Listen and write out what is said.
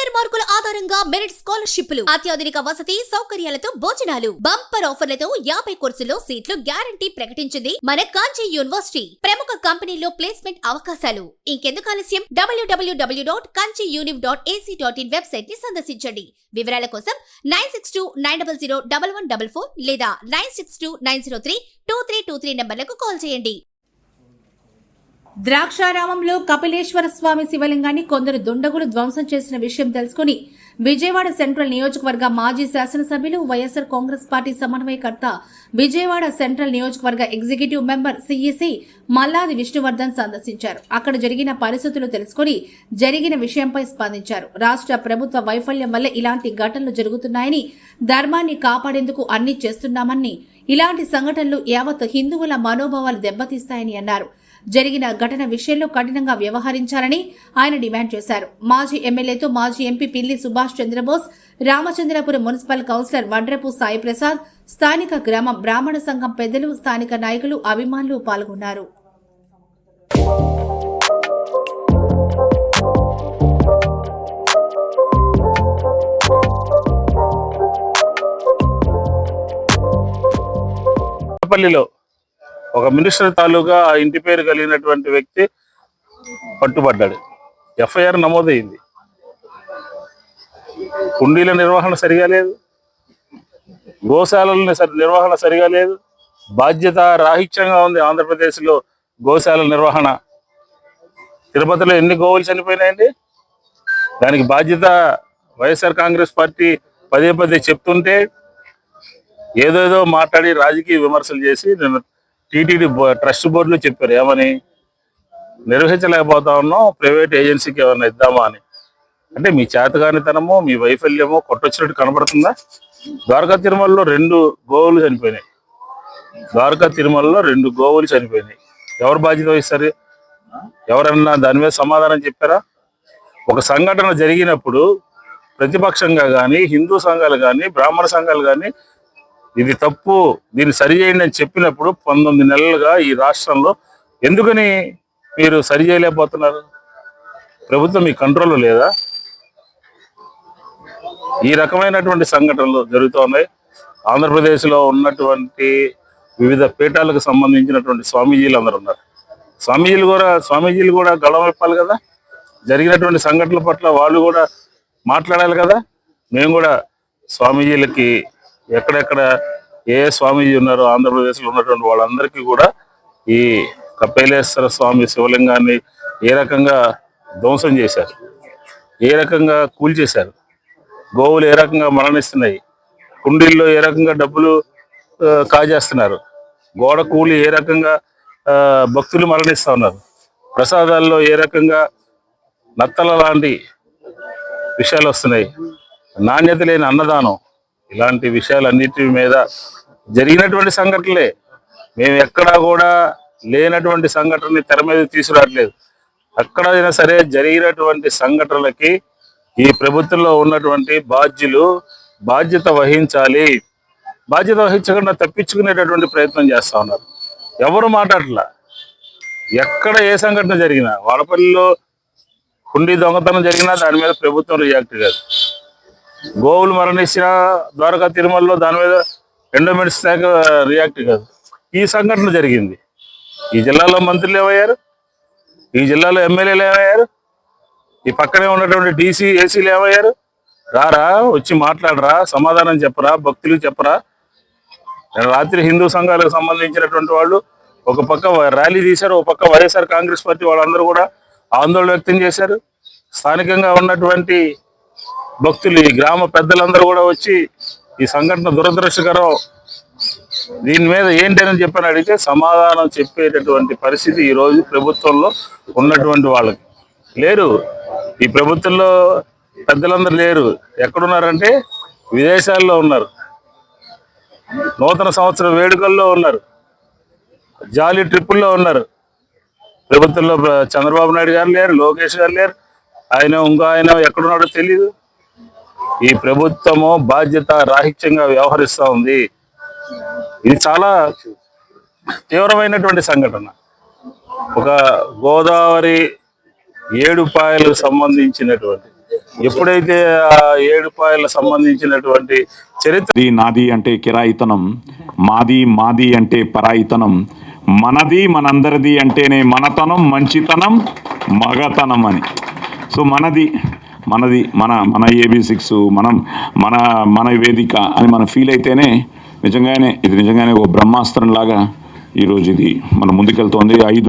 Inter మార్కుల ఆధారంగా merit స్కాలర్షిప్లు, అత్యాధునిక వసతి సౌకర్యాలతో భోజనాలు, బంపర్ ఆఫర్లతో 50 కోర్సుల్లో సీట్లు గ్యారంటీ ప్రకటించింది మన కాంచీ యూనివర్సిటీ. ప్రముఖ కంపెనీల్లో ప్లేస్మెంట్ అవకాశాలు. ఇంకెందుకు ఆలస్యం? www.kanchiuniv.ac.in వెబ్సైట్ ని సందర్శించండి. వివరాల కోసం 9629001144 లేదా 9629032323 నంబర్లకు కాల్ చేయండి. ద్రాక్షారామంలో కపిలేశ్వర స్వామి శివలింగాన్ని కొందరు దుండగులు ధ్వంసం చేసిన విషయం తెలుసుకుని విజయవాడ సెంట్రల్ నియోజకవర్గ మాజీ శాసనసభ్యులు వైఎస్ఆర్ కాంగ్రెస్ పార్టీ సమన్వయకర్త, విజయవాడ సెంట్రల్ నియోజకవర్గ executive member CEC Malladi Vishnuvardhan సందర్శించారు. అక్కడ జరిగిన పరిస్థితులు తెలుసుకుని జరిగిన విషయంపై స్పందించారు. రాష్ట్ర ప్రభుత్వ వైఫల్యం వల్ల ఇలాంటి ఘటనలు జరుగుతున్నాయని, ధర్మాన్ని కాపాడేందుకు అన్ని చేస్తున్నామని, ఇలాంటి సంఘటనలు యావత్ హిందువుల మనోభావాలు దెబ్బతీస్తాయని అన్నారు. జరిగిన ఘటన విషయంలో కఠినంగా వ్యవహరించాలని ఆయన డిమాండ్ చేశారు. మాజీ ఎమ్మెల్యేతో మాజీ MP Pilli Subhash Chandrabose, Ramachandrapuram municipal councillor వడ్రపు Sai Prasad, స్థానిక గ్రామం బ్రాహ్మణ సంఘం పెద్దలు, స్థానిక నాయకులు, అభిమానులు పాల్గొన్నారు. ఒక మినిస్టర్ తాలూకా ఇంటి పేరు కలిగినటువంటి వ్యక్తి పట్టుబడ్డాడు. ఎఫ్ఐఆర్ నమోదైంది. కుండీల నిర్వహణ సరిగా లేదు, గోశాలల నిర్వహణ సరిగా లేదు, బాధ్యత రాహిత్యంగా ఉంది ఆంధ్రప్రదేశ్లో గోశాల నిర్వహణ. తిరుపతిలో ఎన్ని గోవులు చనిపోయినాయండి? దానికి బాధ్యత వైఎస్ఆర్ కాంగ్రెస్ పార్టీ పదే పదే చెప్తుంటే ఏదేదో మాట్లాడి రాజకీయ విమర్శలు చేసి నేను టీటీడీ ట్రస్ట్ బోర్డులో చెప్పారు, ఏమని నిర్వహించలేకపోతా ఉన్నాం, ప్రైవేట్ ఏజెన్సీకి ఏమన్నా ఇద్దామా అని. అంటే మీ చేతగానితనమో మీ వైఫల్యమో కొట్టొచ్చినట్టు కనబడుతుందా? ద్వారకా తిరుమలలో 2 గోవులు చనిపోయినాయి. ద్వారకా తిరుమలలో 2 గోవులు చనిపోయినాయి. ఎవరు బాధ్యత వహిస్తారు? ఎవరన్నా దాని మీద సమాధానం చెప్పారా? ఒక సంఘటన జరిగినప్పుడు ప్రతిపక్షంగా కానీ, హిందూ సంఘాలు కానీ, బ్రాహ్మణ సంఘాలు కానీ ఇది తప్పు, దీన్ని సరిచేయండి అని చెప్పినప్పుడు 19 నెలలుగా ఈ రాష్ట్రంలో ఎందుకని మీరు సరి చేయలేకపోతున్నారు? ప్రభుత్వం మీ కంట్రోల్లో లేదా? ఈ రకమైనటువంటి సంఘటనలు జరుగుతూ ఉన్నాయి. ఆంధ్రప్రదేశ్లో ఉన్నటువంటి వివిధ పీఠాలకు సంబంధించినటువంటి స్వామీజీలు అందరూ ఉన్నారు. స్వామీజీలు కూడా గళం విప్పాలి కదా. జరిగినటువంటి సంఘటనల పట్ల వాళ్ళు కూడా మాట్లాడాలి కదా. మేము కూడా స్వామీజీలకి ఎక్కడెక్కడ ఏ స్వామీజీ ఉన్నారో ఆంధ్రప్రదేశ్లో ఉన్నటువంటి వాళ్ళందరికీ కూడా ఈ కపిలేశ్వర స్వామి శివలింగాన్ని ఏ రకంగా ధ్వంసం చేశారు, ఏ రకంగా కూల్చేశారు, గోవులు ఏ రకంగా మరణిస్తున్నాయి, కుండీల్లో ఏ రకంగా డబ్బులు కాజేస్తున్నారు, గోడ కూలి ఏ రకంగా భక్తులు మరణిస్తూ ఉన్నారు, ప్రసాదాల్లో ఏ రకంగా నత్తల లాంటి విషయాలు వస్తున్నాయి, నాణ్యత లేని అన్నదానం, ఇలాంటి విషయాలన్నిటి మీద జరిగినటువంటి సంఘటనలే. మేము ఎక్కడా కూడా లేనటువంటి సంఘటనని తెర మీద తీసుకురావట్లేదు. ఎక్కడైనా సరే జరిగినటువంటి సంఘటనలకి ఈ ప్రభుత్వంలో ఉన్నటువంటి బాధ్యత వహించాలి. బాధ్యత వహించకుండా తప్పించుకునేటటువంటి ప్రయత్నం చేస్తూ ఉన్నారు. ఎవరు మాట్లాడట్లా. ఎక్కడ ఏ సంఘటన జరిగినా, వాడపల్లిలో కుండీ దొంగతనం జరిగినా దాని మీద ప్రభుత్వం రియాక్ట్ కాదు. గోవులు మరణించిన ద్వారకా తిరుమలలో దాని మీద ఎండోమెంట్స్ శాఖ రియాక్ట్ కాదు. ఈ సంఘటన జరిగింది. ఈ జిల్లాలో మంత్రులు ఏమయ్యారు? ఈ జిల్లాలో ఎమ్మెల్యేలు ఏమయ్యారు? ఈ పక్కనే ఉన్నటువంటి డీసీ ఏసీలు ఏమయ్యారు? రారా, వచ్చి మాట్లాడరా, సమాధానం చెప్పరా, భక్తులు చెప్పరా. రాత్రి హిందూ సంఘాలకు సంబంధించినటువంటి వాళ్ళు ఒక పక్క ర్యాలీ తీశారు, ఒక పక్క వైఎస్ఆర్ కాంగ్రెస్ పార్టీ వాళ్ళందరూ కూడా ఆందోళన వ్యక్తం చేశారు. స్థానికంగా ఉన్నటువంటి భక్తులు, ఈ గ్రామ పెద్దలందరూ కూడా వచ్చి ఈ సంఘటన దురదృష్టకరం, దీని మీద ఏంటని చెప్పని అడిగితే సమాధానం చెప్పేటటువంటి పరిస్థితి ఈరోజు ప్రభుత్వంలో ఉన్నటువంటి వాళ్ళకి లేరు. ఈ ప్రభుత్వంలో పెద్దలందరూ లేరు. ఎక్కడున్నారంటే విదేశాల్లో ఉన్నారు, నూతన సంవత్సరం వేడుకల్లో ఉన్నారు, జాలీ ట్రిప్పుల్లో ఉన్నారు. ప్రభుత్వంలో చంద్రబాబు నాయుడు గారు లేరు, లోకేష్ గారు లేరు, ఇంకో ఆయన ఎక్కడున్నాడో తెలియదు. ఈ ప్రభుత్వము బాధ్యత రాహిత్యంగా వ్యవహరిస్తూ ఉంది. ఇది చాలా తీవ్రమైనటువంటి సంఘటన. ఒక గోదావరి ఏడుపాయలకు సంబంధించినటువంటి ఎప్పుడైతే ఆ ఏడుపాయలకు సంబంధించినటువంటి చరిత్ర అది నాది అంటే కిరాయితనం, మాది మాది అంటే పరాయితనం, మనది మనందరిది అంటేనే మనతనం, మంచితనం, మగతనం అని. సో మనది మనది మన మన AB6 మనం మన వేదిక అని మనం ఫీల్ అయితేనే నిజంగానే ఇది నిజంగానే ఒక బ్రహ్మాస్త్రం లాగా ఈరోజు ఇది మనం ముందుకెళ్తోంది.